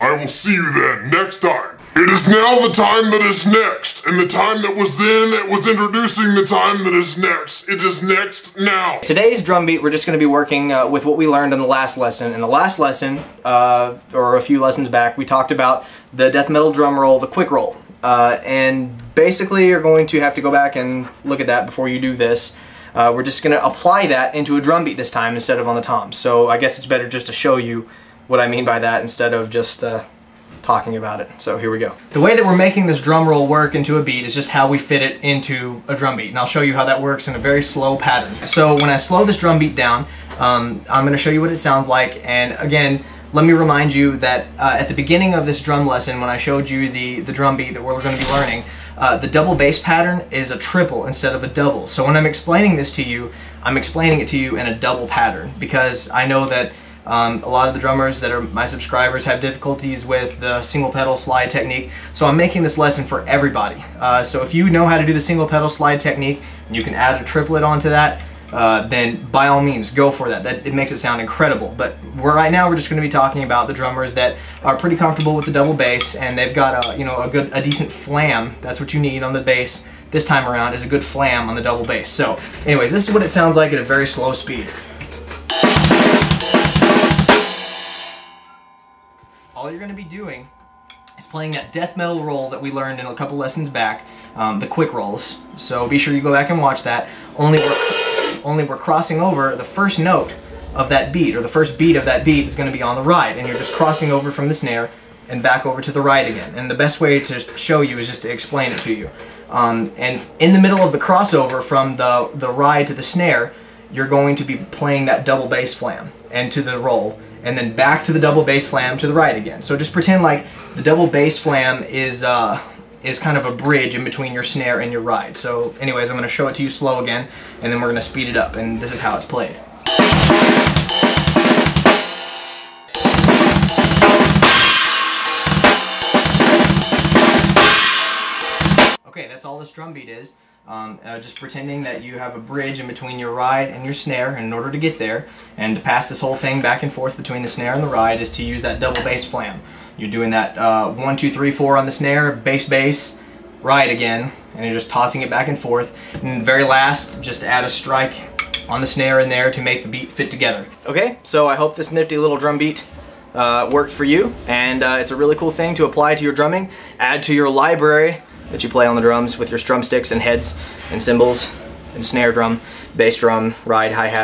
I will see you then, next time. It is now the time that is next, and the time that was then, it was introducing the time that is next. It is next now. Today's drum beat, we're just going to be working with what we learned in the last lesson. In the last lesson, or a few lessons back, we talked about the death metal drum roll, the quick roll. And basically you're going to have to go back and look at that before you do this. We're just going to apply that into a drum beat this time instead of on the toms. So I guess it's better just to show you what I mean by that instead of just talking about it. So here we go. The way that we're making this drum roll work into a beat is just how we fit it into a drum beat. And I'll show you how that works in a very slow pattern. So when I slow this drum beat down, I'm going to show you what it sounds like. And again, let me remind you that at the beginning of this drum lesson, when I showed you the drum beat that we're going to be learning, the double bass pattern is a triple instead of a double. So when I'm explaining this to you, I'm explaining it to you in a double pattern because I know that a lot of the drummers that are my subscribers have difficulties with the single pedal slide technique, so I'm making this lesson for everybody. So if you know how to do the single pedal slide technique and you can add a triplet onto that, then by all means go for that. It makes it sound incredible. But right now we're just going to be talking about the drummers that are pretty comfortable with the double bass and they've got a decent flam. That's what you need on the bass this time around, is a good flam on the double bass. So anyways, this is what it sounds like at a very slow speed. All you're going to be doing is playing that death metal roll that we learned in a couple lessons back, the quick rolls. So be sure you go back and watch that. Only we're crossing over the first note of that beat, or the first beat of that beat is going to be on the right, and you're just crossing over from the snare and back over to the right again. And the best way to show you is just to explain it to you. And in the middle of the crossover from the ride to the snare, you're going to be playing that double bass flam and to the roll, and then back to the double bass flam to the right again. So just pretend like the double bass flam is kind of a bridge in between your snare and your ride. So anyways, I'm going to show it to you slow again, and then we're going to speed it up, and this is how it's played. Okay, that's all this drum beat is. Just pretending that you have a bridge in between your ride and your snare, and in order to get there and to pass this whole thing back and forth between the snare and the ride is to use that double bass flam. You're doing that 1, 2, 3, 4 on the snare, bass, bass, ride again, and you're just tossing it back and forth. And the very last, just add a strike on the snare in there to make the beat fit together. Okay, so I hope this nifty little drum beat worked for you, and it's a really cool thing to apply to your drumming, add to your library that you play on the drums with your drumsticks and heads and cymbals and snare drum, bass drum, ride, hi-hat.